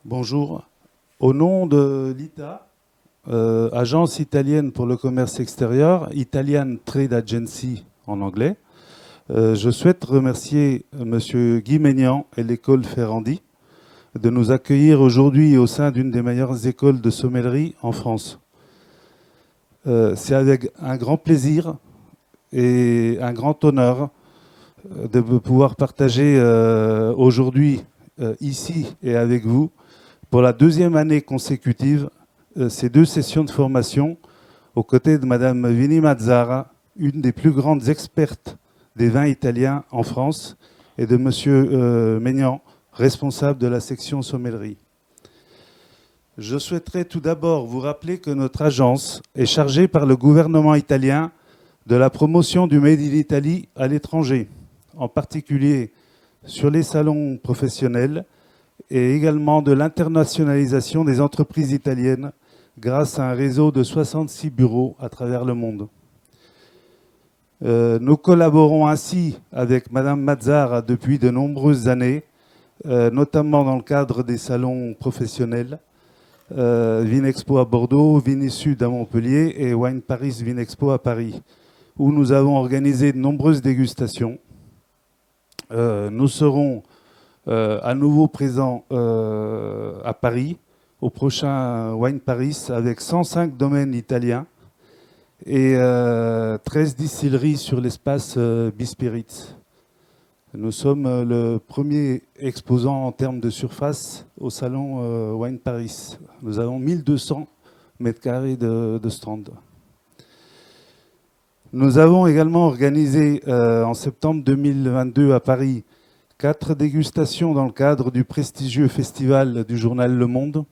Bonjour. Au nom de l'ITA, Agence italienne pour le commerce extérieur, Italian Trade Agency en anglais, je souhaite remercier M. Guy Maignan et l'école Ferrandi de nous accueillir aujourd'hui au sein d'une des meilleures écoles de sommellerie en France. C'est avec un grand plaisir et un grand honneur de pouvoir partager aujourd'hui, ici et avec vous, pour la deuxième année consécutive, ces deux sessions de formation aux côtés de Madame Vini Mazzara, une des plus grandes expertes des vins italiens en France, et de Monsieur Maignan, responsable de la section sommellerie. Je souhaiterais tout d'abord vous rappeler que notre agence est chargée par le gouvernement italien de la promotion du Made in Italy à l'étranger, en particulier sur les salons professionnels, et également de l'internationalisation des entreprises italiennes grâce à un réseau de 66 bureaux à travers le monde. Nous collaborons ainsi avec Madame Mazzara depuis de nombreuses années, notamment dans le cadre des salons professionnels, Vinexpo à Bordeaux, Vinisud à Montpellier et Wine Paris Vinexpo à Paris, où nous avons organisé de nombreuses dégustations. Nous serons à nouveau présents à Paris, au prochain Wine Paris, avec 105 domaines italiens et 13 distilleries sur l'espace Bispirits. Nous sommes le premier exposant en termes de surface au salon Wine Paris. Nous avons 1200 mètres carrés de stand. Nous avons également organisé en septembre 2022 à Paris 4 dégustations dans le cadre du prestigieux festival du journal Le Monde,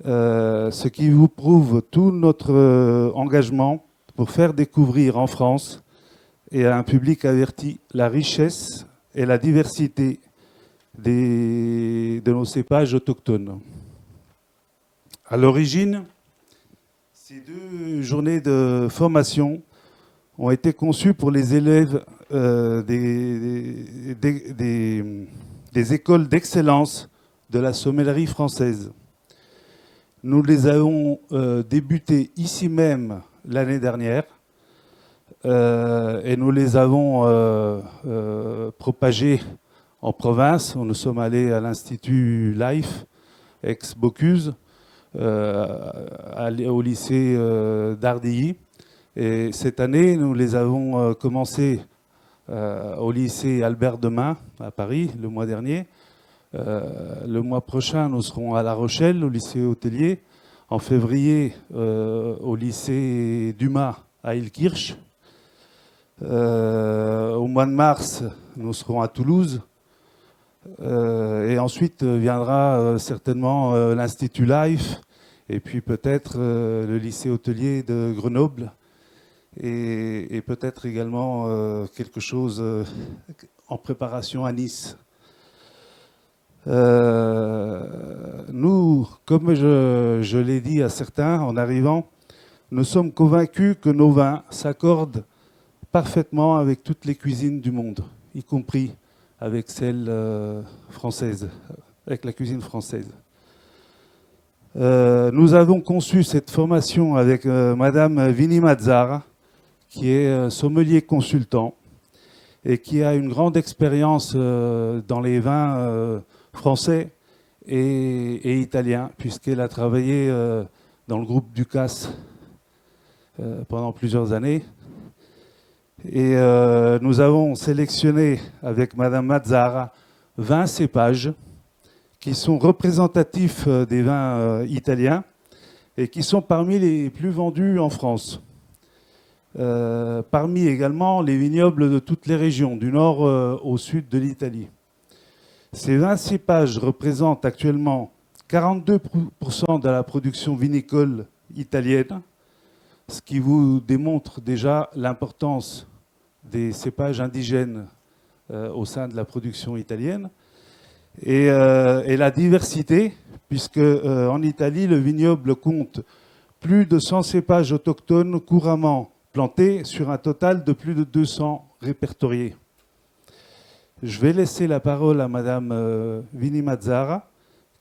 ce qui vous prouve tout notre engagement pour faire découvrir en France et à un public averti la richesse et la diversité de nos cépages autochtones. À l'origine, ces deux journées de formation ont été conçues pour les élèves des écoles d'excellence de la sommellerie française. Nous les avons débutées ici même l'année dernière et nous les avons propagées en province. Nous sommes allés à l'Institut Life, ex-Bocuse, au lycée d'Ardilly. Et cette année, nous les avons commencé au lycée Albert Demain à Paris le mois dernier. Le mois prochain, nous serons à La Rochelle, au lycée hôtelier. En février, au lycée Dumas à Ilkirch. Au mois de mars, nous serons à Toulouse. Et ensuite viendra certainement l'Institut Life et puis peut-être le lycée hôtelier de Grenoble. Et peut-être également quelque chose en préparation à Nice. Nous, comme je l'ai dit à certains en arrivant, nous sommes convaincus que nos vins s'accordent parfaitement avec toutes les cuisines du monde, y compris avec celle française, avec la cuisine française. Nous avons conçu cette formation avec Madame Vini Mazzara, qui est sommelier consultant et qui a une grande expérience dans les vins français et italiens, puisqu'elle a travaillé dans le groupe Ducasse pendant plusieurs années. Et nous avons sélectionné avec Madame Mazzara 20 cépages qui sont représentatifs des vins italiens et qui sont parmi les plus vendus en France. Parmi également les vignobles de toutes les régions, du nord au sud de l'Italie. Ces 20 cépages représentent actuellement 42% de la production vinicole italienne, ce qui vous démontre déjà l'importance des cépages indigènes au sein de la production italienne. Et la diversité, puisque en Italie, le vignoble compte plus de 100 cépages autochtones couramment plantés sur un total de plus de 200 répertoriés. Je vais laisser la parole à Madame Vini Mazzara,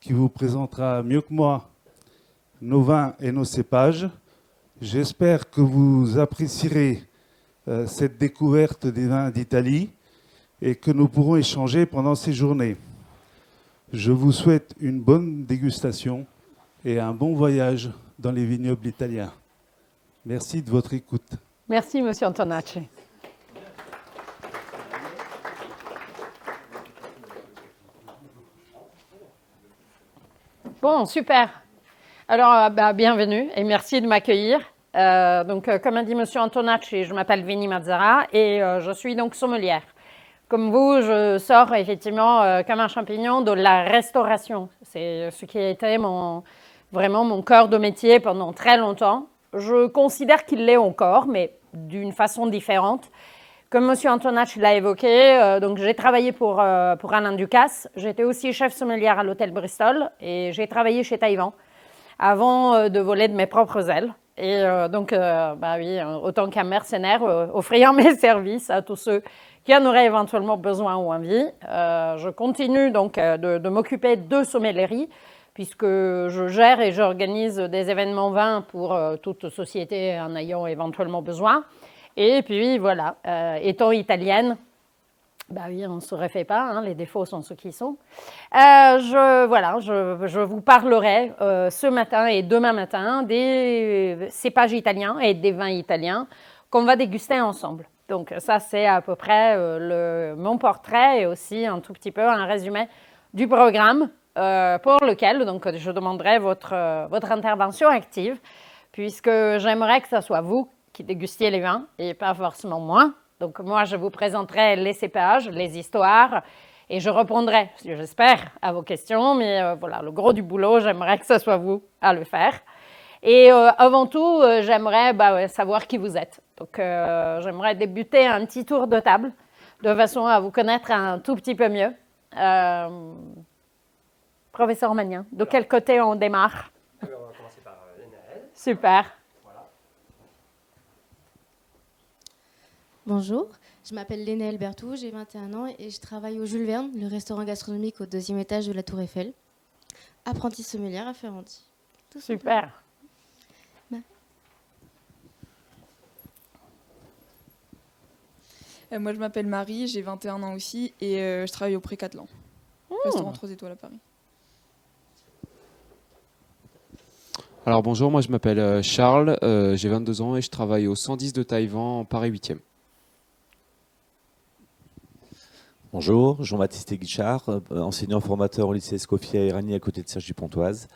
qui vous présentera mieux que moi nos vins et nos cépages. J'espère que vous apprécierez cette découverte des vins d'Italie et que nous pourrons échanger pendant ces journées. Je vous souhaite une bonne dégustation et un bon voyage dans les vignobles italiens. Merci de votre écoute. Merci, Monsieur Antonacci. Bon, super. Alors, bienvenue et merci de m'accueillir. Comme a dit Monsieur Antonacci, je m'appelle Vini Mazzara et je suis donc sommelière. Comme vous, je sors effectivement comme un champignon de la restauration. C'est ce qui a été vraiment mon cœur de métier pendant très longtemps. Je considère qu'il l'est encore, mais d'une façon différente. Comme M. Antonacci l'a évoqué, donc j'ai travaillé pour Alain Ducasse. J'étais aussi chef sommelière à l'hôtel Bristol et j'ai travaillé chez Taïwan avant de voler de mes propres ailes. Et autant qu'un mercenaire, offrir mes services à tous ceux qui en auraient éventuellement besoin ou envie. Je continue donc de m'occuper de sommellerie, puisque je gère et j'organise des événements vins pour toute société en ayant éventuellement besoin. Et puis voilà, étant italienne, on ne se refait pas, hein, les défauts sont ceux qui sont. Je vous parlerai ce matin et demain matin des cépages italiens et des vins italiens qu'on va déguster ensemble. Donc ça, c'est à peu près mon portrait et aussi un tout petit peu un résumé du programme pour lequel donc, je demanderai votre intervention active, puisque j'aimerais que ce soit vous qui dégustiez les vins et pas forcément moi. Donc moi, je vous présenterai les cépages, les histoires et je répondrai, j'espère, à vos questions. Mais voilà, le gros du boulot, j'aimerais que ce soit vous à le faire. Et avant tout, j'aimerais savoir qui vous êtes. Donc j'aimerais débuter un petit tour de table de façon à vous connaître un tout petit peu mieux. Professeur Magnin, de quel côté on démarre? On va commencer par Lénaël. Super. Voilà. Bonjour, je m'appelle Lénaël Bertou, j'ai 21 ans et je travaille au Jules Verne, le restaurant gastronomique au 2e étage de la Tour Eiffel. Apprentie sommelière à Ferranti. Super. Moi, je m'appelle Marie, j'ai 21 ans aussi et je travaille au Pré-Catelan, restaurant 3 étoiles à Paris. Alors bonjour, moi je m'appelle Charles, j'ai 22 ans et je travaille au 110 de Taïwan, Paris 8e. Bonjour, Jean-Baptiste Guichard, enseignant formateur au lycée Escoffier à Irani à côté de Cergy-Pontoise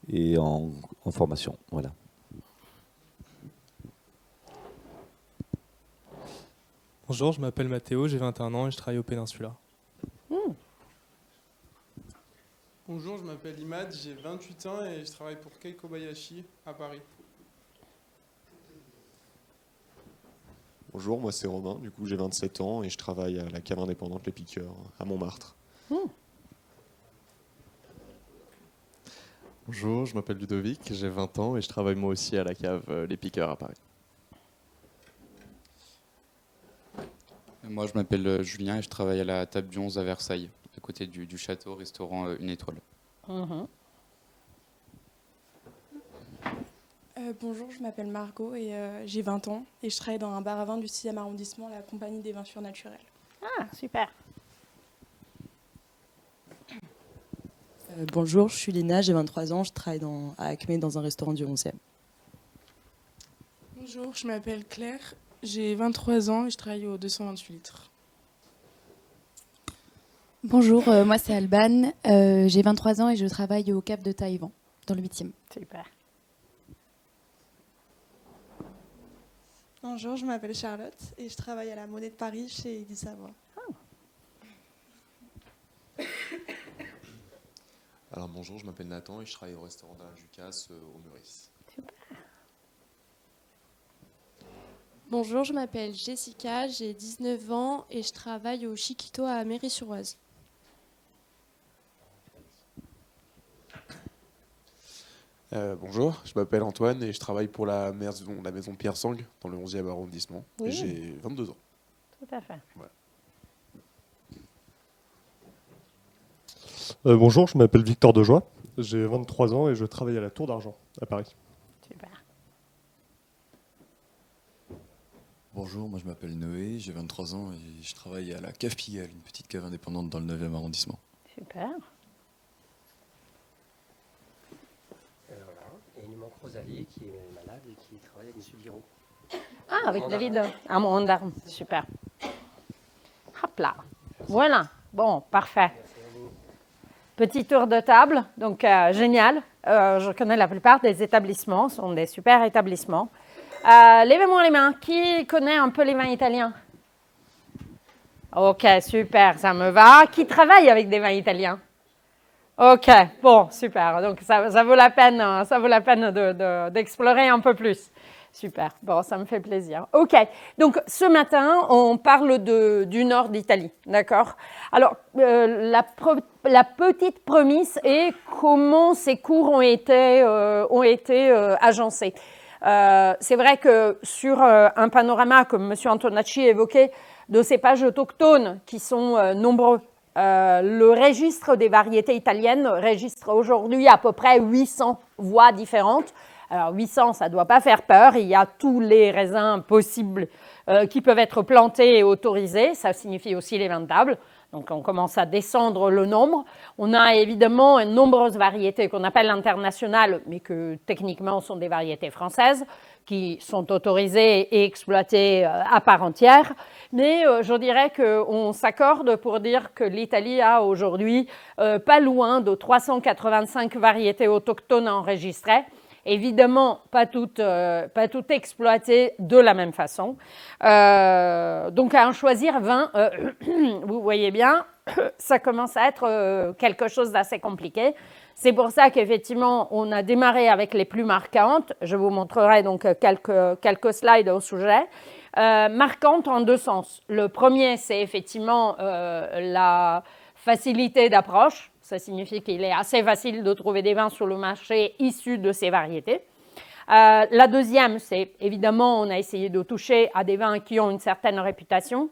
et en formation. Voilà. Bonjour, je m'appelle Mathéo, j'ai 21 ans et je travaille au Péninsula. Bonjour, je m'appelle Imad, j'ai 28 ans et je travaille pour Kei Kobayashi à Paris. Bonjour, moi c'est Romain, du coup j'ai 27 ans et je travaille à la cave indépendante Les Piqueurs à Montmartre. Bonjour, je m'appelle Ludovic, j'ai 20 ans et je travaille moi aussi à la cave Les Piqueurs à Paris. Moi je m'appelle Julien et je travaille à la table du 11 à Versailles, à côté du château, restaurant 1 étoile. Bonjour, je m'appelle Margot et j'ai 20 ans et je travaille dans un bar à vin du 6e arrondissement, la compagnie des vins surnaturels. Ah, super. Bonjour, je suis Lina, j'ai 23 ans, je travaille à Acmé dans un restaurant du 11e. Bonjour, je m'appelle Claire, j'ai 23 ans et je travaille au 228 litres. Bonjour, moi c'est Alban, j'ai 23 ans et je travaille au Cap de Taïwan, dans le 8e. Super. Bonjour, je m'appelle Charlotte et je travaille à la Monnaie de Paris chez Eddie Savoie. Alors bonjour, je m'appelle Nathan et je travaille au restaurant d'Alain Ducasse au Meurice. Super. Bonjour, je m'appelle Jessica, j'ai 19 ans et je travaille au Chiquito à Méry-sur-Oise. Bonjour, je m'appelle Antoine et je travaille pour la maison Pierre Sang dans le 11e arrondissement. Oui. Et j'ai 22 ans. Tout à fait. Voilà. Bonjour, je m'appelle Victor Dejoie j'ai 23 ans et je travaille à la Tour d'Argent, à Paris. Super. Bonjour, moi je m'appelle Noé, j'ai 23 ans et je travaille à la Cave Pigalle, une petite cave indépendante dans le 9e arrondissement. Super. Voilà. Et il nous manque Rosalie qui est malade et qui travaille avec M. Giraud. Ah, avec David, un monde d'armes. Super. Hop là. Voilà. Bon, parfait. Petit tour de table. Donc, génial. Je connais la plupart des établissements. Ce sont des super établissements. Levez-moi les mains. Qui connaît un peu les vins italiens? Ok, super. Ça me va. Qui travaille avec des vins italiens? Ok, bon, super. Donc, ça vaut la peine d'explorer un peu plus. Super, bon, ça me fait plaisir. Ok, donc ce matin, on parle du nord d'Italie, d'accord? Alors, la petite prémisse est comment ces cours ont été agencés. C'est vrai que sur un panorama, comme M. Antonacci évoquait, de cépages autochtones qui sont nombreux, le registre des variétés italiennes registre aujourd'hui à peu près 800 voies différentes. Alors 800, ça ne doit pas faire peur, il y a tous les raisins possibles qui peuvent être plantés et autorisés, ça signifie aussi les vins de table. Donc on commence à descendre le nombre. On a évidemment de nombreuses variétés qu'on appelle internationales, mais que techniquement sont des variétés françaises, qui sont autorisées et exploitées à part entière. Mais je dirais qu'on s'accorde pour dire que l'Italie a aujourd'hui pas loin de 385 variétés autochtones enregistrées. Évidemment, pas toutes exploitées de la même façon. Donc, à en choisir 20, vous voyez bien, ça commence à être quelque chose d'assez compliqué. C'est pour ça qu'effectivement, on a démarré avec les plus marquantes. Je vous montrerai donc quelques slides au sujet. Marquantes en deux sens. Le premier, c'est effectivement la facilité d'approche. Ça signifie qu'il est assez facile de trouver des vins sur le marché issus de ces variétés. La deuxième, c'est évidemment, on a essayé de toucher à des vins qui ont une certaine réputation,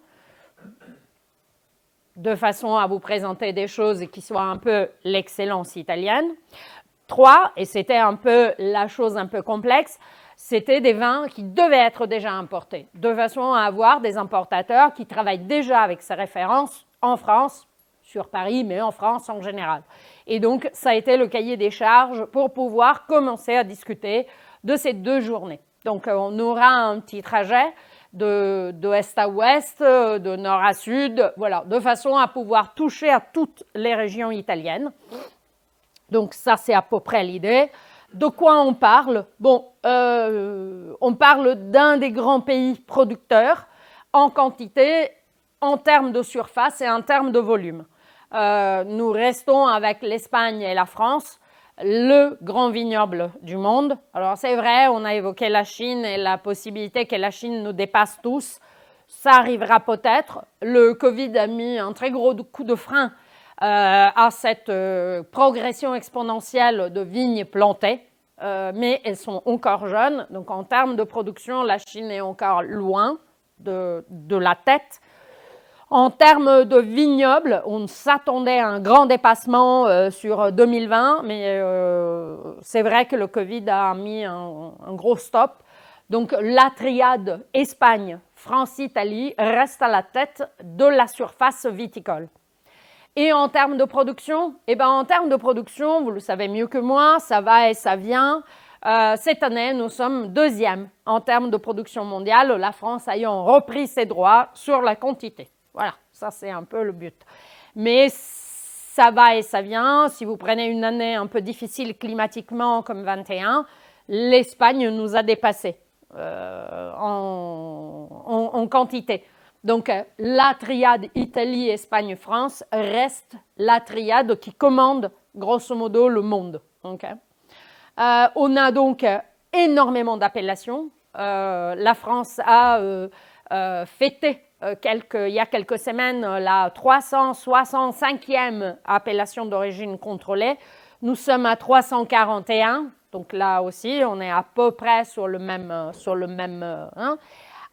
de façon à vous présenter des choses qui soient un peu l'excellence italienne. 3, et c'était un peu la chose un peu complexe, c'était des vins qui devaient être déjà importés, de façon à avoir des importateurs qui travaillent déjà avec ces références en France, sur Paris, mais en France en général. Et donc, ça a été le cahier des charges pour pouvoir commencer à discuter de ces 2 journées. Donc, on aura un petit trajet de est à ouest, de nord à sud, voilà, de façon à pouvoir toucher à toutes les régions italiennes. Donc, ça, c'est à peu près l'idée. De quoi on parle? Bon, on parle d'un des grands pays producteurs en quantité, en termes de surface et en termes de volume. Nous restons avec l'Espagne et la France, le grand vignoble du monde. Alors c'est vrai, on a évoqué la Chine et la possibilité que la Chine nous dépasse tous. Ça arrivera peut-être. Le Covid a mis un très gros coup de frein à cette progression exponentielle de vignes plantées, mais elles sont encore jeunes. Donc en termes de production, la Chine est encore loin de la tête. En termes de vignobles, on s'attendait à un grand dépassement sur 2020, mais c'est vrai que le Covid a mis un gros stop. Donc la triade Espagne, France, Italie reste à la tête de la surface viticole. Et en termes de production, en termes de production, vous le savez mieux que moi, ça va et ça vient. Cette année, nous sommes 2e en termes de production mondiale, la France ayant repris ses droits sur la quantité. Voilà, ça c'est un peu le but. Mais ça va et ça vient. Si vous prenez une année un peu difficile climatiquement comme 21, l'Espagne nous a dépassés en quantité. Donc la triade Italie, Espagne, France reste la triade qui commande grosso modo le monde. Okay. On a donc énormément d'appellations. La France a fêté il y a quelques semaines la 365e appellation d'origine contrôlée. Nous sommes à 341, donc là aussi on est à peu près sur le même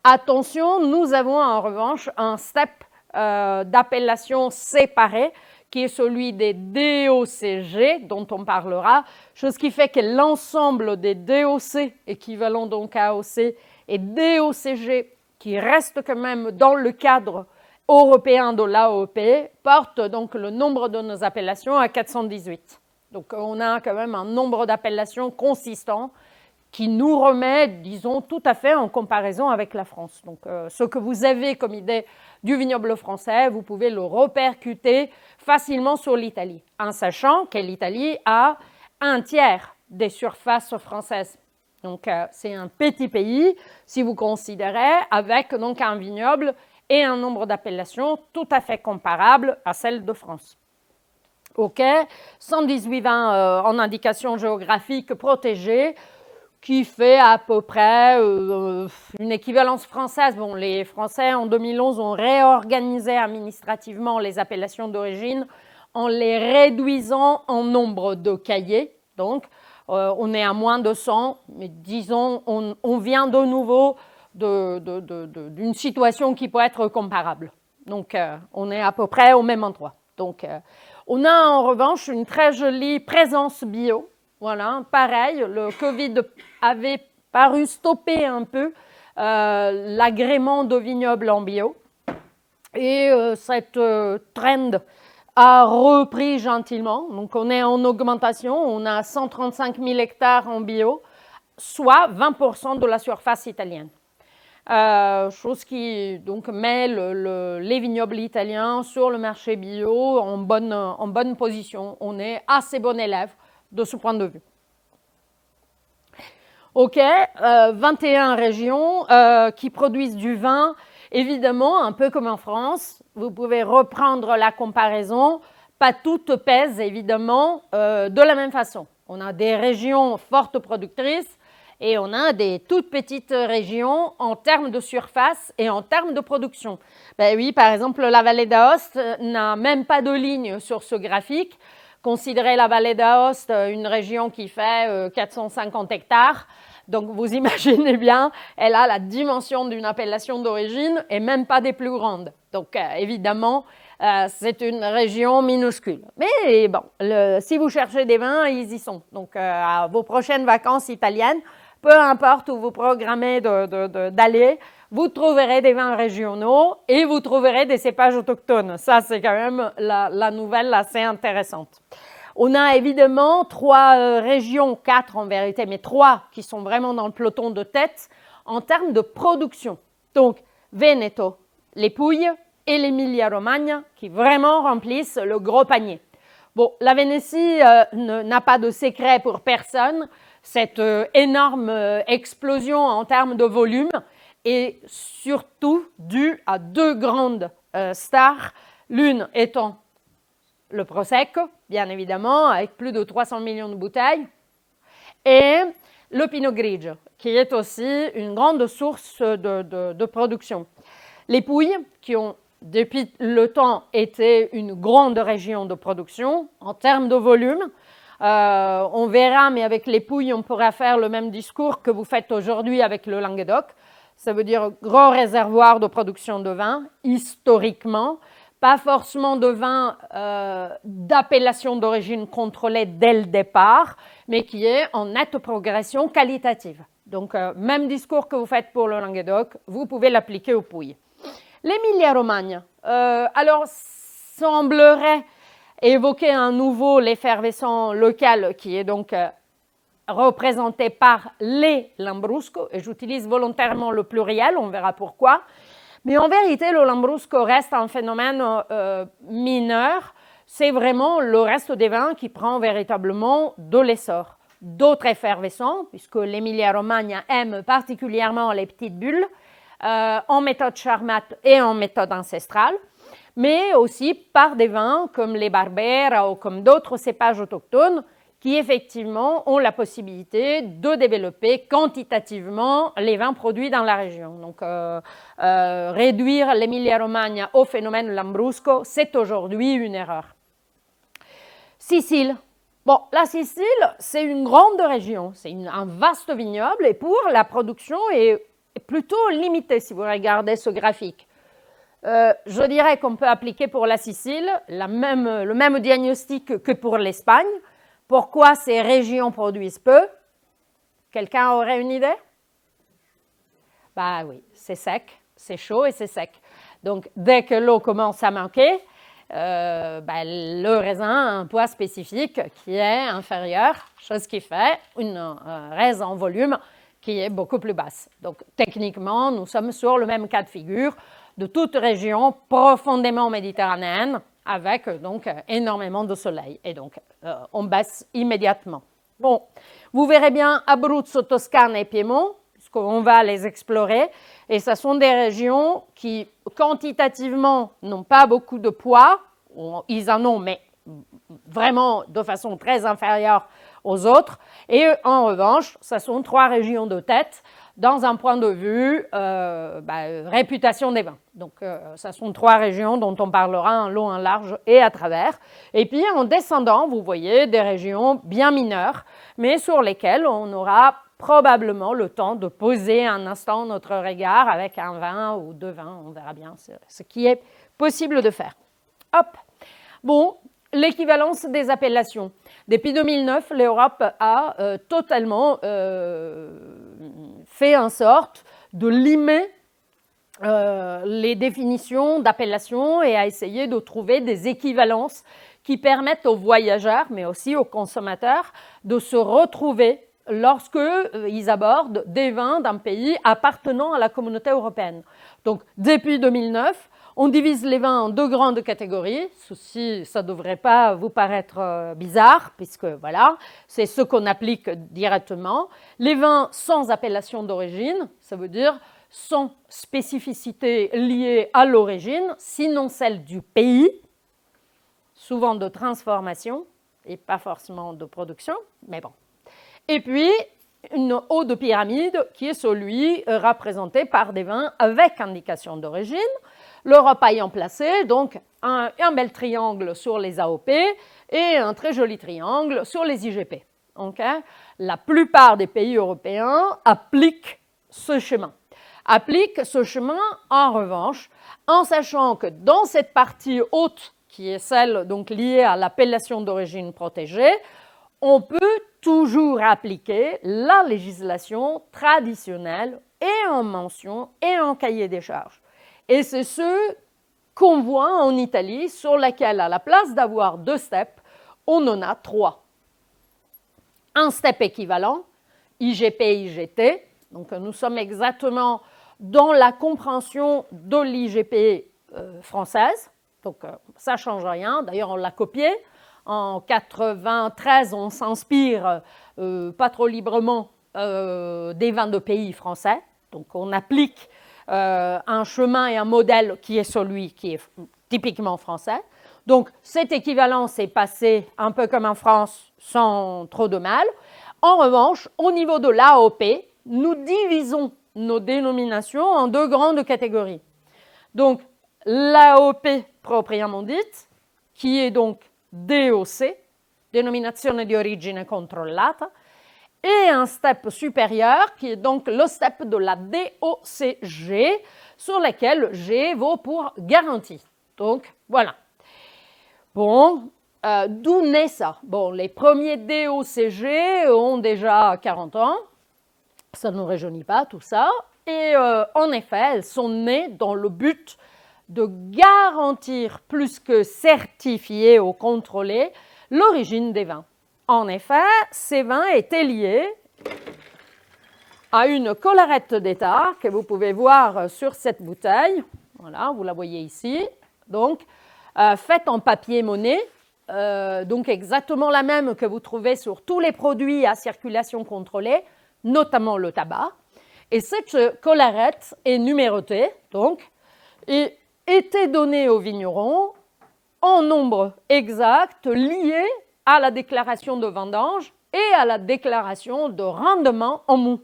Attention, nous avons en revanche un step d'appellations séparées qui est celui des DOCG, dont on parlera, chose qui fait que l'ensemble des DOC, équivalent donc à AOC, et DOCG, qui restent quand même dans le cadre européen de l'AOP, portent donc le nombre de nos appellations à 418. Donc on a quand même un nombre d'appellations consistant qui nous remet, disons, tout à fait en comparaison avec la France. Donc ce que vous avez comme idée du vignoble français, vous pouvez le répercuter facilement sur l'Italie, en sachant que l'Italie a un tiers des surfaces françaises. Donc c'est un petit pays, si vous considérez, avec donc un vignoble et un nombre d'appellations tout à fait comparable à celle de France. OK, 118 vins en indication géographique protégée, qui fait à peu près une équivalence française. Bon, les Français, en 2011, ont réorganisé administrativement les appellations d'origine en les réduisant en nombre de cahiers. Donc, on est à moins de 100, mais disons, on vient de nouveau d'une situation qui peut être comparable. Donc, on est à peu près au même endroit. Donc, on a en revanche une très jolie présence bio. Voilà, pareil, le Covid avait paru stopper un peu l'agrément de vignobles en bio. Et cette trend a repris gentiment. Donc, on est en augmentation. On a 135 000 hectares en bio, soit 20% de la surface italienne. Chose qui donc met les vignobles italiens sur le marché bio en bonne position. On est assez bon élève de ce point de vue. OK, 21 régions qui produisent du vin. Évidemment, un peu comme en France, vous pouvez reprendre la comparaison. Pas toutes pèsent, évidemment, de la même façon. On a des régions fortes productrices et on a des toutes petites régions en termes de surface et en termes de production. Ben oui, par exemple, la vallée d'Aoste n'a même pas de ligne sur ce graphique. Considérez la vallée d'Aoste une région qui fait 450 hectares. Donc, vous imaginez bien, elle a la dimension d'une appellation d'origine et même pas des plus grandes. Donc, évidemment, c'est une région minuscule. Mais bon, si vous cherchez des vins, ils y sont. Donc, à vos prochaines vacances italiennes, peu importe où vous programmez d'aller, vous trouverez des vins régionaux et vous trouverez des cépages autochtones. Ça, c'est quand même la nouvelle assez intéressante. On a évidemment 3 régions, 4 en vérité, mais 3 qui sont vraiment dans le peloton de tête en termes de production. Donc, Veneto, les Pouilles et l'Emilia-Romagna qui vraiment remplissent le gros panier. Bon, la Vénétie n'a pas de secret pour personne. Cette énorme explosion en termes de volume est surtout due à 2 grandes stars, l'une étant le Prosecco, bien évidemment, avec plus de 300 millions de bouteilles, et le Pinot Grigio, qui est aussi une grande source de production. Les Pouilles, qui ont depuis le temps été une grande région de production en termes de volume, on verra, mais avec les Pouilles, on pourra faire le même discours que vous faites aujourd'hui avec le Languedoc. Ça veut dire gros réservoir de production de vin, historiquement, pas forcément de vin d'appellation d'origine contrôlée dès le départ, mais qui est en nette progression qualitative. Donc, même discours que vous faites pour le Languedoc, vous pouvez l'appliquer aux Pouilles. L'Emilia-Romagna, alors, semblerait évoquer à nouveau l'effervescent local qui est donc représenté par les Lambrusco, et j'utilise volontairement le pluriel, on verra pourquoi. Mais en vérité, le Lambrusco reste un phénomène mineur. C'est vraiment le reste des vins qui prend véritablement de l'essor. D'autres effervescents, puisque l'Emilia-Romagna aime particulièrement les petites bulles, en méthode Charmat et en méthode ancestrale, mais aussi par des vins comme les Barbera ou comme d'autres cépages autochtones qui effectivement ont la possibilité de développer quantitativement les vins produits dans la région. Donc, réduire l'Emilia-Romagna au phénomène Lambrusco, c'est aujourd'hui une erreur. Sicile. Bon, la Sicile, c'est une grande région, c'est un vaste vignoble et pour la production est plutôt limitée si vous regardez ce graphique. Je dirais qu'on peut appliquer pour la Sicile le même diagnostic que pour l'Espagne. Pourquoi ces régions produisent peu? Quelqu'un aurait une idée? Bah oui, c'est sec, c'est chaud et c'est sec. Donc, dès que l'eau commence à manquer, le raisin a un poids spécifique qui est inférieur, chose qui fait une raisin en volume qui est beaucoup plus basse. Donc, techniquement, nous sommes sur le même cas de figure de toute région profondément méditerranéenne avec donc énormément de soleil. Et donc, on baisse immédiatement. Bon, vous verrez bien Abruzzo, Toscane et Piémont, puisqu'on va les explorer. Et ce sont des régions qui, quantitativement, n'ont pas beaucoup de poids. Ils en ont, mais vraiment de façon très inférieure aux autres. Et en revanche, ce sont 3 régions de tête dans un point de vue réputation des vins. Donc, ce sont 3 régions dont on parlera en long, en large et à travers. Et puis, en descendant, vous voyez des régions bien mineures, mais sur lesquelles on aura probablement le temps de poser un instant notre regard avec un vin ou 2 vins, on verra bien ce qui est possible de faire. Hop. Bon, l'équivalence des appellations. Depuis 2009, l'Europe a totalement fait en sorte de limer les définitions d'appellation et a essayé de trouver des équivalences qui permettent aux voyageurs, mais aussi aux consommateurs, de se retrouver lorsqu'ils abordent des vins d'un pays appartenant à la communauté européenne. Donc, depuis 2009, on divise les vins en 2 grandes catégories. Ceci, ça ne devrait pas vous paraître bizarre, puisque voilà, c'est ce qu'on applique directement. Les vins sans appellation d'origine, ça veut dire sans spécificité liée à l'origine, sinon celle du pays, souvent de transformation et pas forcément de production, mais bon. Et puis, une haut de pyramide qui est celui représenté par des vins avec indication d'origine. L'Europe ayant placé donc un bel triangle sur les AOP et un très joli triangle sur les IGP. Okay? La plupart des pays européens appliquent ce chemin. En revanche, en sachant que dans cette partie haute, qui est celle donc liée à l'appellation d'origine protégée, on peut toujours appliquer la législation traditionnelle et en mention et en cahier des charges. Et c'est ce qu'on voit en Italie, sur laquelle, à la place d'avoir 2 steps, on en a 3. Un step équivalent, IGP-IGT. Donc, nous sommes exactement dans la compréhension de l'IGP française. Donc, ça ne change rien. D'ailleurs, on l'a copié. En 1993, on s'inspire pas trop librement des vins de pays français. Donc, on applique un chemin et un modèle qui est celui qui est typiquement français. Donc, cette équivalence est passée un peu comme en France, sans trop de mal. En revanche, au niveau de l'AOP, nous divisons nos dénominations en 2 grandes catégories. Donc, l'AOP proprement dite, qui est donc DOC, Denominazione di Origine Controllata, et un step supérieur qui est donc le step de la DOCG, sur lequel G vaut pour garantie. Donc, voilà. Bon, d'où naît ça? Bon, les premiers DOCG ont déjà 40 ans. Ça ne nous rajeunit pas, tout ça. Et en effet, elles sont nées dans le but de garantir plus que certifier ou contrôler l'origine des vins. En effet, ces vins étaient liés à une collerette d'État que vous pouvez voir sur cette bouteille. Voilà, vous la voyez ici. Donc, faite en papier monnaie, donc exactement la même que vous trouvez sur tous les produits à circulation contrôlée, notamment le tabac. Et cette collerette est numérotée, donc, et était donnée aux vignerons en nombre exact lié à la déclaration de vendange et à la déclaration de rendement en mou.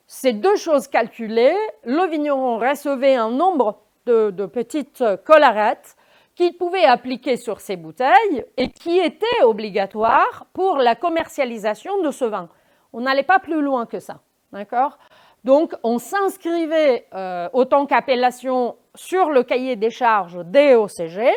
Ces 2 choses calculées, le vigneron recevait un nombre de petites collerettes qu'il pouvait appliquer sur ses bouteilles et qui étaient obligatoires pour la commercialisation de ce vin. On n'allait pas plus loin que ça, d'accord? Donc, on s'inscrivait autant qu'appellation sur le cahier des charges DOCG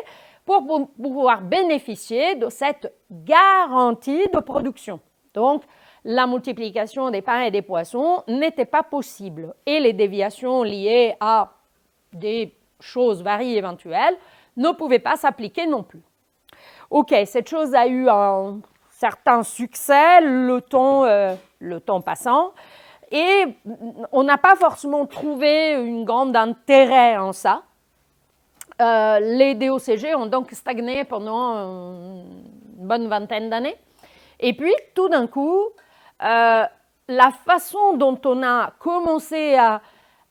pour pouvoir bénéficier de cette garantie de production. Donc, la multiplication des pains et des poissons n'était pas possible et les déviations liées à des choses variées éventuelles ne pouvaient pas s'appliquer non plus. Ok, cette chose a eu un certain succès, le temps passant, et on n'a pas forcément trouvé un grand intérêt en ça. Les DOCG ont donc stagné pendant une bonne vingtaine d'années. Et puis, tout d'un coup, la façon dont on a commencé à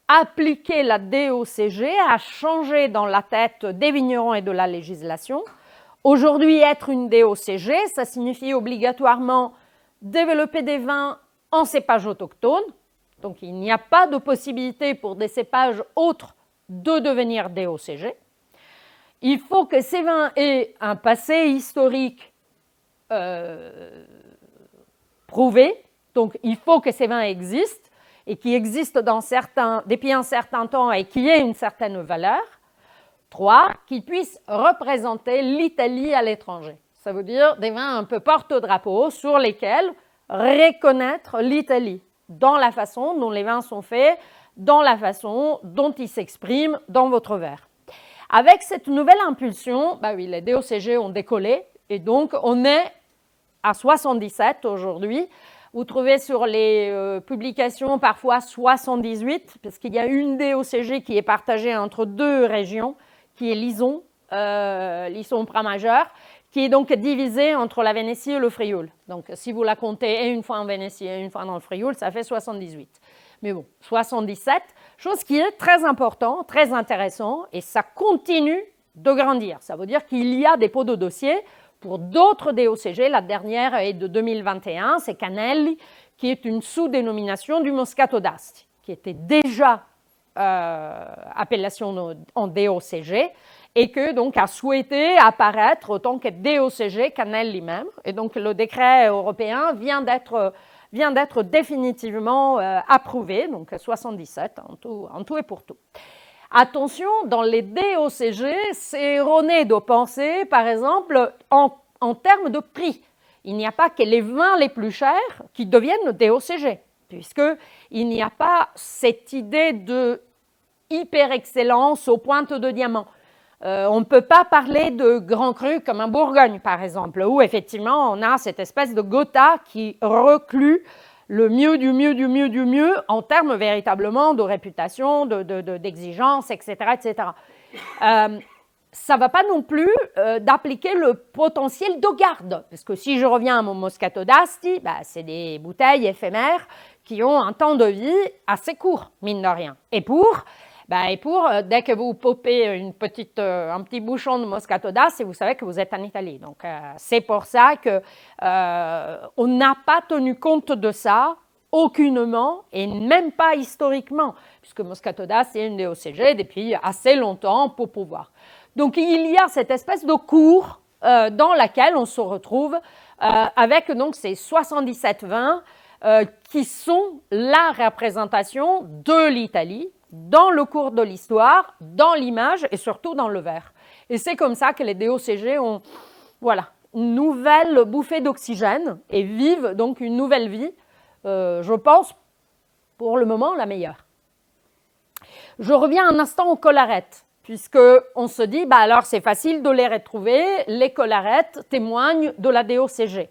appliquer la DOCG a changé dans la tête des vignerons et de la législation. Aujourd'hui, être une DOCG, ça signifie obligatoirement développer des vins en cépages autochtones. Donc, il n'y a pas de possibilité pour des cépages autres de devenir DOCG. Il faut que ces vins aient un passé historique prouvé. Donc, il faut que ces vins existent et qui existent depuis un certain temps et qui aient une certaine valeur. 3, qu'ils puissent représenter l'Italie à l'étranger. Ça veut dire des vins un peu porte-drapeau sur lesquels reconnaître l'Italie dans la façon dont les vins sont faits, dans la façon dont ils s'expriment dans votre verre. Avec cette nouvelle impulsion, oui, les DOCG ont décollé et donc on est à 77 aujourd'hui. Vous trouvez sur les publications parfois 78, parce qu'il y a une DOCG qui est partagée entre 2 régions, qui est Lison, Lison-Prat-Majeur, qui est donc divisée entre la Vénétie et le Frioul. Donc, si vous la comptez une fois en Vénétie et une fois dans le Frioul, ça fait 78. Mais bon, 77, chose qui est très important, très intéressant, et ça continue de grandir. Ça veut dire qu'il y a des pots de dossier pour d'autres DOCG. La dernière est de 2021, c'est Canelli, qui est une sous-dénomination du Moscato d'Asti, qui était déjà appellation en DOCG et que donc a souhaité apparaître autant que DOCG Canelli même. Et donc le décret européen vient d'être définitivement approuvé, donc 77 en tout et pour tout. Attention, dans les DOCG, c'est erroné de penser, par exemple, en termes de prix. Il n'y a pas que les vins les plus chers qui deviennent DOCG, puisqu'il n'y a pas cette idée de hyper-excellence aux pointes de diamant. On ne peut pas parler de grands crus comme un Bourgogne, par exemple, où effectivement on a cette espèce de gotha qui reclut le mieux du mieux du mieux du mieux en termes véritablement de réputation, d'exigence, etc. etc. Ça ne va pas non plus d'appliquer le potentiel de garde, parce que si je reviens à mon Moscato d'Asti, c'est des bouteilles éphémères qui ont un temps de vie assez court, mine de rien. Et dès que vous popez un petit bouchon de Moscato d'Asti, vous savez que vous êtes en Italie. Donc, c'est pour ça qu'on n'a pas tenu compte de ça aucunement et même pas historiquement, puisque Moscato d'Asti est une DOCG depuis assez longtemps pour pouvoir. Donc, il y a cette espèce de cour dans laquelle on se retrouve avec donc ces 77 vins qui sont la représentation de l'Italie dans le cours de l'histoire, dans l'image et surtout dans le verre. Et c'est comme ça que les DOCG ont une nouvelle bouffée d'oxygène et vivent donc une nouvelle vie, je pense, pour le moment, la meilleure. Je reviens un instant aux collarettes, puisqu'on se dit, alors c'est facile de les retrouver, les collarettes témoignent de la DOCG.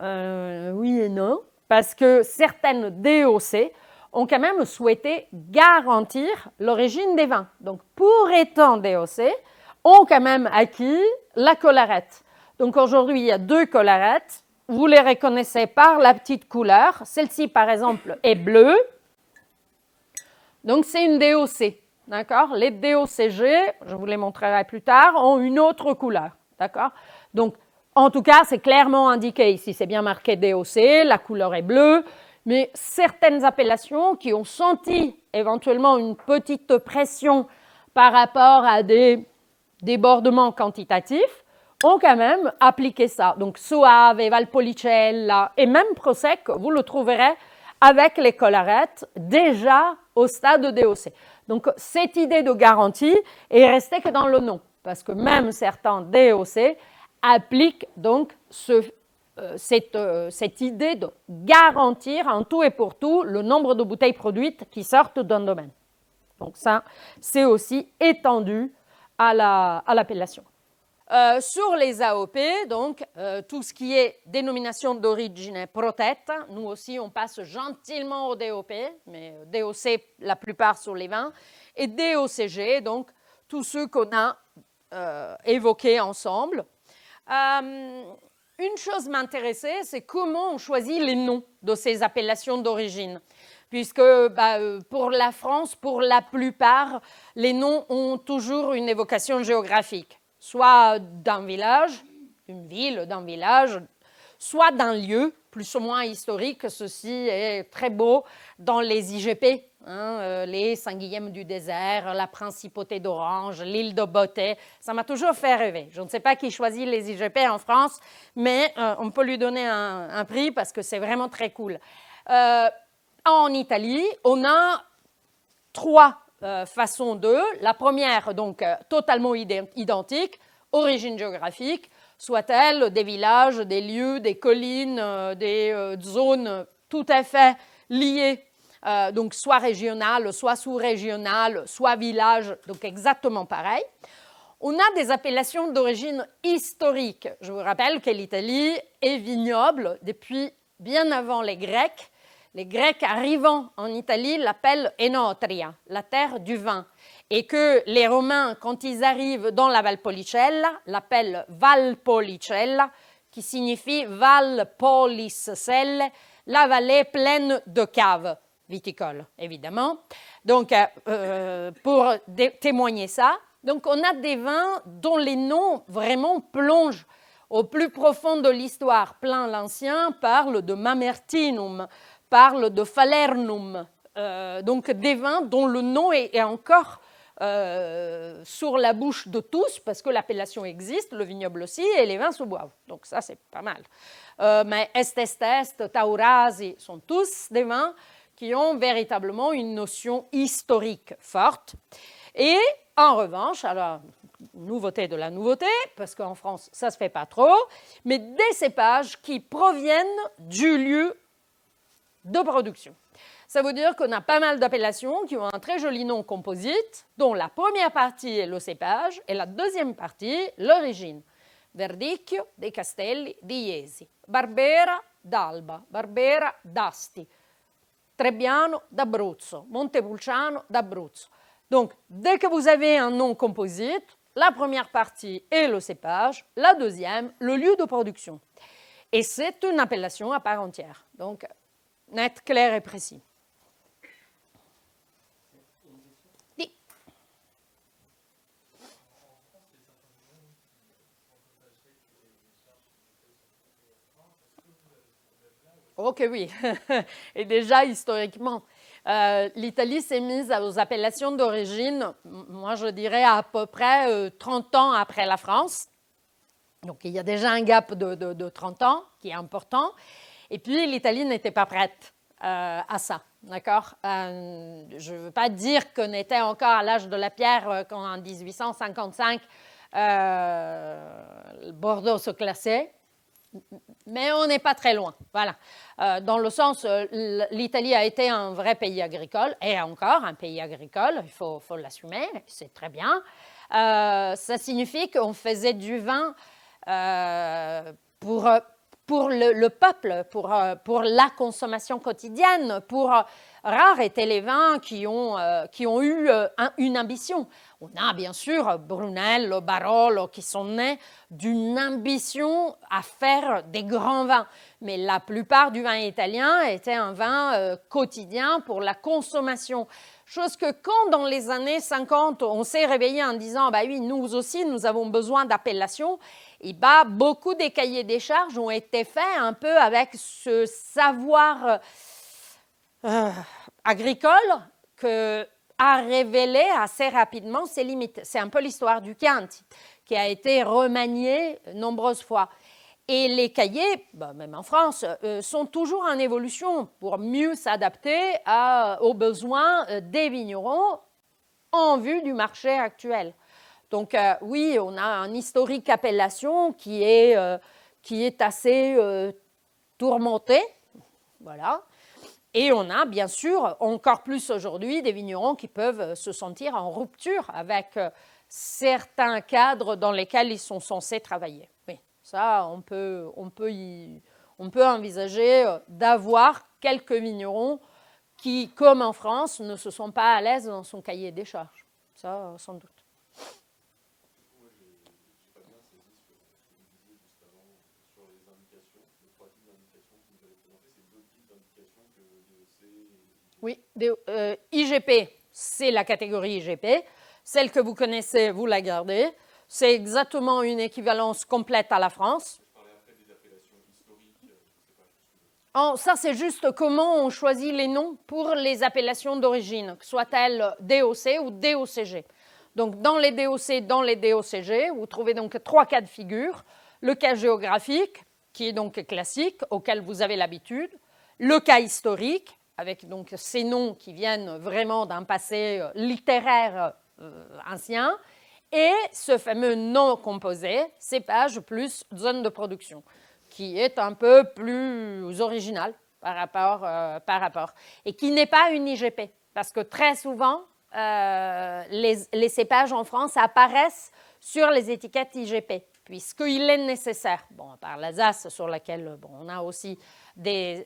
Oui et non, parce que certaines DOC ont quand même souhaité garantir l'origine des vins. Donc, pour étant DOC, ont quand même acquis la collarette. Donc, aujourd'hui, il y a 2 collarettes. Vous les reconnaissez par la petite couleur. Celle-ci, par exemple, est bleue. Donc, c'est une DOC. D'accord ? Les DOCG, je vous les montrerai plus tard, ont une autre couleur. D'accord ? Donc, en tout cas, c'est clairement indiqué ici. C'est bien marqué DOC, la couleur est bleue. Mais certaines appellations qui ont senti éventuellement une petite pression par rapport à des débordements quantitatifs ont quand même appliqué ça. Donc Soave, Valpolicella et même Prosecco, vous le trouverez avec les collarettes déjà au stade de DOC. Donc, cette idée de garantie est restée que dans le nom, parce que même certains DOC appliquent donc cette idée de garantir en tout et pour tout le nombre de bouteilles produites qui sortent d'un domaine. Donc ça, c'est aussi étendu à l'appellation. Sur les AOP, donc, tout ce qui est dénomination d'origine protetta, nous aussi, on passe gentiment au DOP, mais DOC, la plupart sur les vins, et DOCG, donc, tous ceux qu'on a évoqués ensemble. Une chose m'intéressait, c'est comment on choisit les noms de ces appellations d'origine. Puisque pour la France, pour la plupart, les noms ont toujours une évocation géographique, soit d'un village, d'une ville, d'un village, soit d'un lieu plus ou moins historique. Ceci est très beau dans les IGP, les Saint-Guilhem du désert, la Principauté d'Orange, l'île de Beauté. Ça m'a toujours fait rêver. Je ne sais pas qui choisit les IGP en France, mais on peut lui donner un prix parce que c'est vraiment très cool. En Italie, on a 3 façons d'eux. La première, donc, totalement identique, origine géographique, soit-elle des villages, des lieux, des collines, des zones tout à fait liées, donc soit régionales, soit sous-régionales, soit villages, donc exactement pareil. On a des appellations d'origine historique. Je vous rappelle que l'Italie est vignoble depuis bien avant les Grecs. Les Grecs arrivant en Italie l'appellent Enotria, la terre du vin, et que les Romains, quand ils arrivent dans la Valpolicella, l'appellent Valpolicella, qui signifie Val Polis Selle, la vallée pleine de caves viticoles, évidemment. Donc, pour témoigner ça, donc on a des vins dont les noms vraiment plongent au plus profond de l'histoire. Plin l'Ancien parle de Mamertinum, parle de Falernum, donc des vins dont le nom est encore sur la bouche de tous, parce que l'appellation existe, le vignoble aussi, et les vins se boivent. Donc ça, c'est pas mal. Mais Est, Taurasi sont tous des vins qui ont véritablement une notion historique forte. Et en revanche, alors, nouveauté de la nouveauté, parce qu'en France, ça ne se fait pas trop, mais des cépages qui proviennent du lieu de production. Ça veut dire qu'on a pas mal d'appellations qui ont un très joli nom composite, dont la première partie est le cépage et la deuxième partie, l'origine. Verdicchio dei Castelli di Iesi, Barbera d'Alba, Barbera d'Asti, Trebbiano d'Abruzzo, Montepulciano d'Abruzzo. Donc, dès que vous avez un nom composite, la première partie est le cépage, la deuxième, le lieu de production. Et c'est une appellation à part entière. Donc, net, clair et précis. Oui. Ok, oui. Et déjà, historiquement, l'Italie s'est mise aux appellations d'origine, moi je dirais à peu près 30 ans après la France. Donc, il y a déjà un gap de 30 ans qui est important. Et puis, l'Italie n'était pas prête à ça, d'accord? Je ne veux pas dire qu'on était encore à l'âge de la pierre quand en 1855, Bordeaux se classait, mais on n'est pas très loin, voilà. Dans le sens, l'Italie a été un vrai pays agricole, et encore un pays agricole, il faut l'assumer, c'est très bien. Ça signifie qu'on faisait du vin pour le peuple, pour la consommation quotidienne, rares étaient les vins qui ont eu une ambition. On a bien sûr Brunello, Barolo qui sont nés d'une ambition à faire des grands vins. Mais la plupart du vin italien était un vin quotidien pour la consommation. Chose que quand dans les années 50, on s'est réveillé en disant bah oui, nous aussi, nous avons besoin d'appellations, et bah, beaucoup des cahiers des charges ont été faits un peu avec ce savoir agricole que a révélé assez rapidement ses limites. C'est un peu l'histoire du Chianti qui a été remanié nombreuses fois. Et les cahiers, même en France, sont toujours en évolution pour mieux s'adapter aux besoins des vignerons en vue du marché actuel. Donc oui, on a un historique appellation qui est assez tourmenté, voilà. Et on a bien sûr, encore plus aujourd'hui, des vignerons qui peuvent se sentir en rupture avec certains cadres dans lesquels ils sont censés travailler. Oui, ça, on peut envisager d'avoir quelques vignerons qui, comme en France, ne se sont pas à l'aise dans son cahier des charges. Ça, sans doute. Oui, IGP, c'est la catégorie IGP. Celle que vous connaissez, vous la gardez. C'est exactement une équivalence complète à la France. Oh, ça, c'est juste comment on choisit les noms pour les appellations d'origine, que soient-elles DOC ou DOCG. Donc, dans les DOC, dans les DOCG, vous trouvez donc 3 cas de figure. Le cas géographique, qui est donc classique, auquel vous avez l'habitude. Le cas historique, avec donc ces noms qui viennent vraiment d'un passé littéraire ancien, et ce fameux nom composé, cépage plus zone de production, qui est un peu plus original par rapport, et qui n'est pas une IGP, parce que très souvent, les cépages en France apparaissent sur les étiquettes IGP, puisqu'il est nécessaire, à part l'Alsace sur laquelle on a aussi des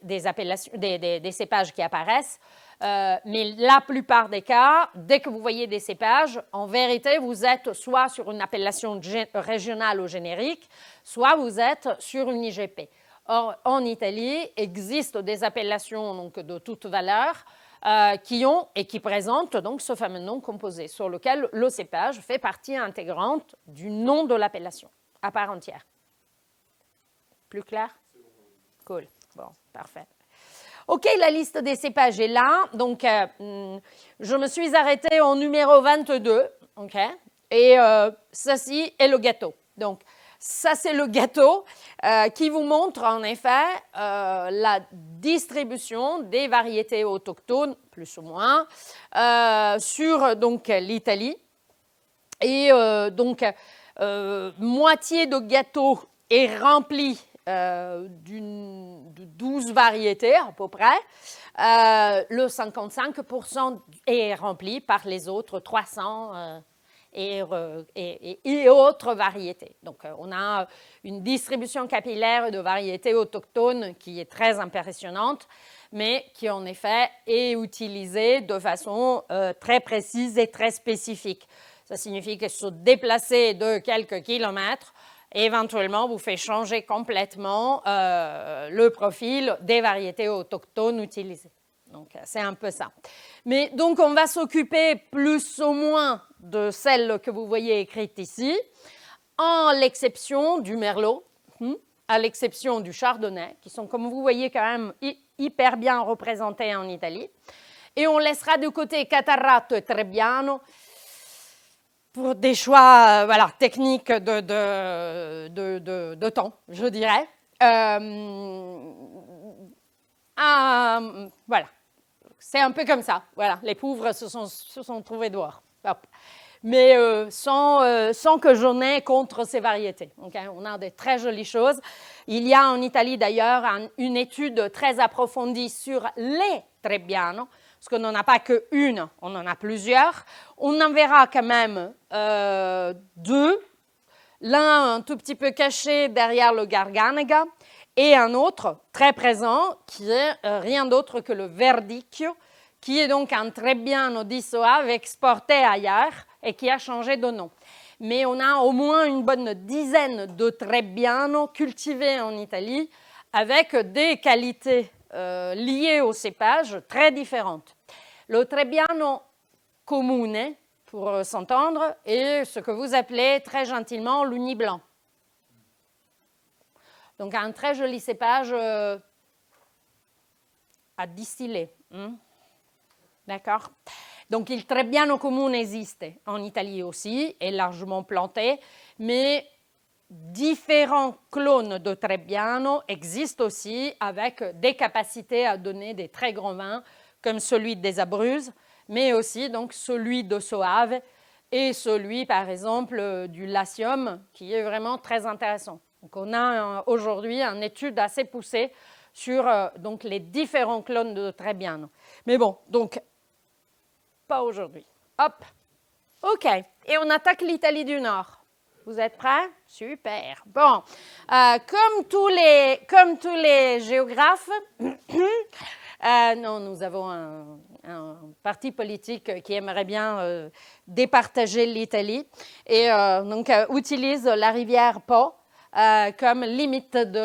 cépages qui apparaissent, mais la plupart des cas, dès que vous voyez des cépages, en vérité, vous êtes soit sur une appellation régionale ou générique, soit vous êtes sur une IGP. Or, en Italie, existent des appellations donc, de toute valeur qui ont et qui présentent donc ce fameux nom composé, sur lequel le cépage fait partie intégrante du nom de l'appellation, à part entière. Plus clair? Cool. Bon, parfait. OK, la liste des cépages est là. Donc, je me suis arrêtée au numéro 22. OK? Et ceci est le gâteau. Donc, ça, c'est le gâteau qui vous montre, en effet, la distribution des variétés autochtones, plus ou moins, sur donc l'Italie. Et donc, moitié de gâteau est rempli de 12 variétés à peu près. Le 55% est rempli par les autres 300 et autres variétés. Donc, on a une distribution capillaire de variétés autochtones qui est très impressionnante, mais qui en effet est utilisée de façon très précise et très spécifique. Ça signifie que se déplacer de quelques kilomètres, éventuellement, vous fait changer complètement le profil des variétés autochtones utilisées. Donc, c'est un peu ça. Mais donc, on va s'occuper plus ou moins de celles que vous voyez écrites ici, en l'exception du Merlot, à l'exception du Chardonnay, qui sont, comme vous voyez, quand même hyper bien représentés en Italie. Et on laissera de côté Catarratto et Trebbiano, pour des choix techniques de temps, je dirais. Voilà, c'est un peu comme ça. Voilà, les pauvres se sont trouvés dehors. Hop. Mais sans que j'en ai contre ces variétés. Okay? On a des très jolies choses. Il y a en Italie d'ailleurs une étude très approfondie sur les Trebbiano, parce qu'on n'en a pas qu'une, on en a plusieurs. On en verra quand même 2. L'un un tout petit peu caché derrière le Garganega et un autre très présent qui est rien d'autre que le Verdicchio, qui est donc un Trebbiano di Soave exporté ailleurs et qui a changé de nom. Mais on a au moins une bonne dizaine de Trebbiano cultivés en Italie avec des qualités liées au cépage très différentes. Le Trebbiano comune, pour s'entendre, est ce que vous appelez très gentiment l'Uni blanc. Donc un très joli cépage à distiller. D'accord? Donc il Trebbiano comune existe en Italie aussi, est largement planté, mais différents clones de Trebbiano existent aussi avec des capacités à donner des très grands vins, comme celui des Abruzzes, mais aussi donc celui de Soave et celui, par exemple, du Latium, qui est vraiment très intéressant. Donc, on a aujourd'hui une étude assez poussée sur donc, les différents clones de Trebbiano. Mais bon, donc, pas aujourd'hui. Hop, OK. Et on attaque l'Italie du Nord. Vous êtes prêts? Super. Bon, comme tous les géographes, non, nous avons un parti politique qui aimerait bien départager l'Italie et donc utilise la rivière Po comme limite de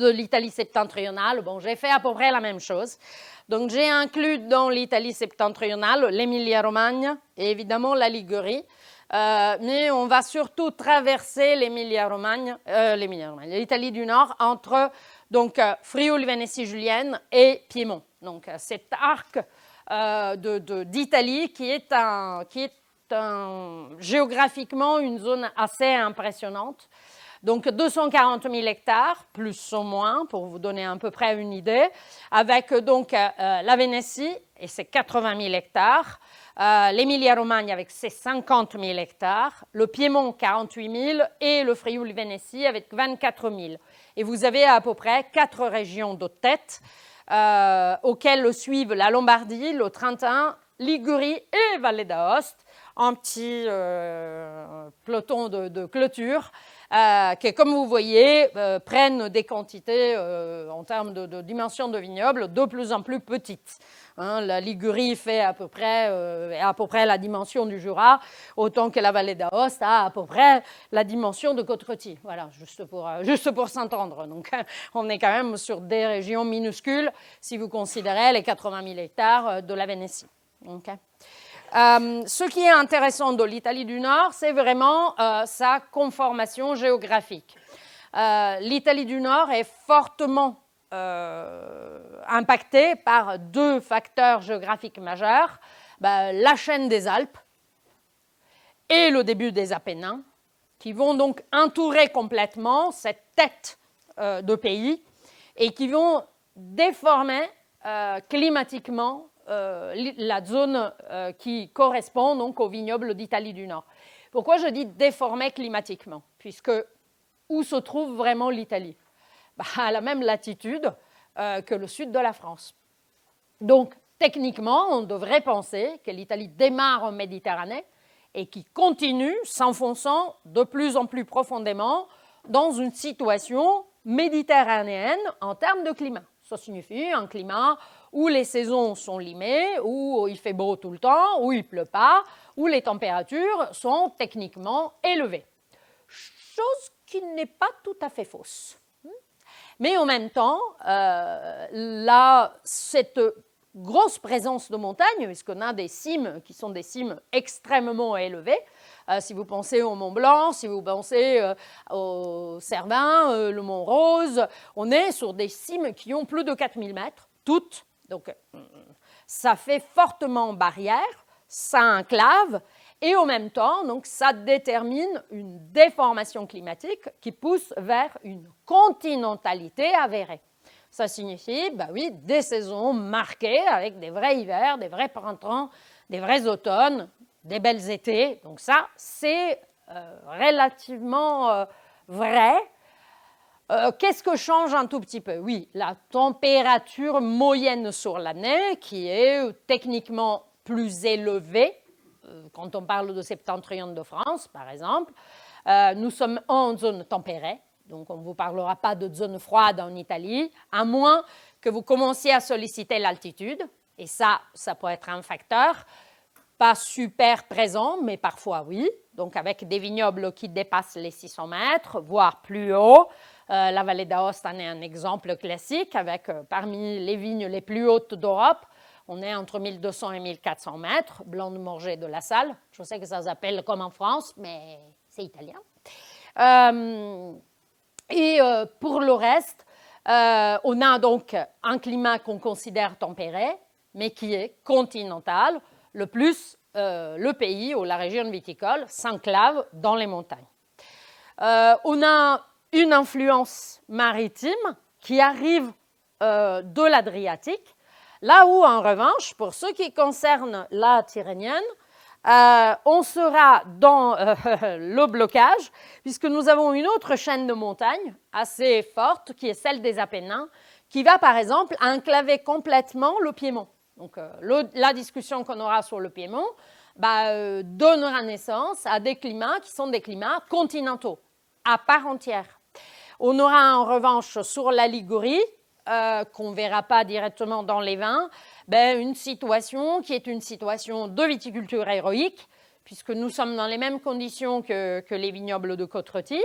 l'Italie septentrionale. Bon, j'ai fait à peu près la même chose. Donc, j'ai inclus dans l'Italie septentrionale l'Emilia-Romagne et évidemment la Ligurie. Mais on va surtout traverser l'Italie du Nord entre donc, Frioul-Vénétie julienne et Piémont. Donc, cet arc d'Italie qui est géographiquement une zone assez impressionnante. Donc, 240 000 hectares, plus ou moins, pour vous donner à peu près une idée, avec donc la Vénétie et ses 80 000 hectares, l'Emilia-Romagne avec ses 50 000 hectares, le Piémont 48 000 et le Frioul-Vénétie avec 24 000. Et vous avez à peu près 4 régions de tête auxquelles suivent la Lombardie, le Trentin, Ligurie et Valle d'Aoste, un petit peloton de clôture qui, comme vous voyez, prennent des quantités en termes de dimension de vignoble de plus en plus petites. Hein, la Ligurie fait à peu près la dimension du Jura, autant que la Vallée d'Aoste a à peu près la dimension de Côte-Rôtie. Voilà, juste pour s'entendre. Donc, on est quand même sur des régions minuscules si vous considérez les 80 000 hectares de la Vénétie. Okay. Ce qui est intéressant de l'Italie du Nord, c'est vraiment sa conformation géographique. L'Italie du Nord est fortement impactée par 2 facteurs géographiques majeurs, la chaîne des Alpes et le début des Apennins, qui vont donc entourer complètement cette tête de pays et qui vont déformer climatiquement la zone qui correspond donc au vignoble d'Italie du Nord. Pourquoi je dis déformé climatiquement? Puisque où se trouve vraiment l'Italie? À la même latitude que le sud de la France. Donc, techniquement, on devrait penser que l'Italie démarre en Méditerranée et qui continue s'enfonçant de plus en plus profondément dans une situation méditerranéenne en termes de climat. Ça signifie un climat où les saisons sont limées, où il fait beau tout le temps, où il ne pleut pas, où les températures sont techniquement élevées. Chose qui n'est pas tout à fait fausse. Mais en même temps, cette grosse présence de montagnes, puisqu'on a des cimes qui sont des cimes extrêmement élevées, si vous pensez au Mont Blanc, si vous pensez au Cervin, le Mont Rose, on est sur des cimes qui ont plus de 4000 mètres, toutes. Donc, ça fait fortement barrière, ça enclave, et en même temps, donc, ça détermine une déformation climatique qui pousse vers une continentalité avérée. Ça signifie, oui, des saisons marquées avec des vrais hivers, des vrais printemps, des vrais automnes, des belles étés. Donc ça, c'est relativement vrai. Qu'est-ce que change un tout petit peu? Oui, la température moyenne sur l'année qui est techniquement plus élevée. Quand on parle de septentrion de France, par exemple, nous sommes en zone tempérée. Donc, on ne vous parlera pas de zone froide en Italie, à moins que vous commenciez à solliciter l'altitude. Et ça peut être un facteur, pas super présent, mais parfois oui. Donc, avec des vignobles qui dépassent les 600 mètres, voire plus haut. La Vallée d'Aoste en est un exemple classique, avec parmi les vignes les plus hautes d'Europe, on est entre 1200 et 1400 mètres, Blanc de Morges de la Salle. Je sais que ça s'appelle comme en France, mais c'est italien. Pour le reste, on a donc un climat qu'on considère tempéré, mais qui est continental. Le plus, le pays ou la région viticole s'enclave dans les montagnes. On a une influence maritime qui arrive de l'Adriatique, là où, en revanche, pour ce qui concerne la Tyrrhénienne, on sera dans le blocage, puisque nous avons une autre chaîne de montagnes assez forte, qui est celle des Apennins, qui va, par exemple, enclaver complètement le Piémont. Donc, la discussion qu'on aura sur le Piémont donnera naissance à des climats qui sont des climats continentaux, à part entière. On aura en revanche sur la Ligurie, qu'on ne verra pas directement dans les vins, une situation qui est une situation de viticulture héroïque, puisque nous sommes dans les mêmes conditions que les vignobles de Côte-Rôtie,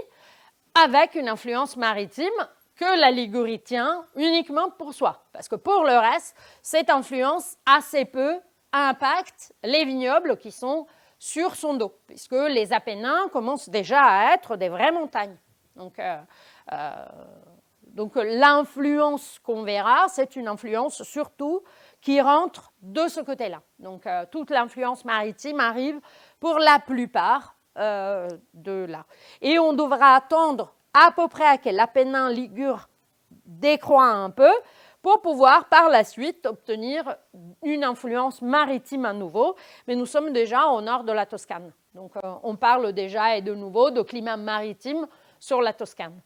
avec une influence maritime que la Ligurie tient uniquement pour soi. Parce que pour le reste, cette influence assez peu impacte les vignobles qui sont sur son dos, puisque les Apennins commencent déjà à être des vraies montagnes. Donc l'influence qu'on verra, c'est une influence surtout qui rentre de ce côté-là. Donc toute l'influence maritime arrive pour la plupart de là. Et on devra attendre à peu près à que l'Apennin ligure décroît un peu pour pouvoir par la suite obtenir une influence maritime à nouveau. Mais nous sommes déjà au nord de la Toscane. Donc on parle déjà et de nouveau de climat maritime sur la Toscane.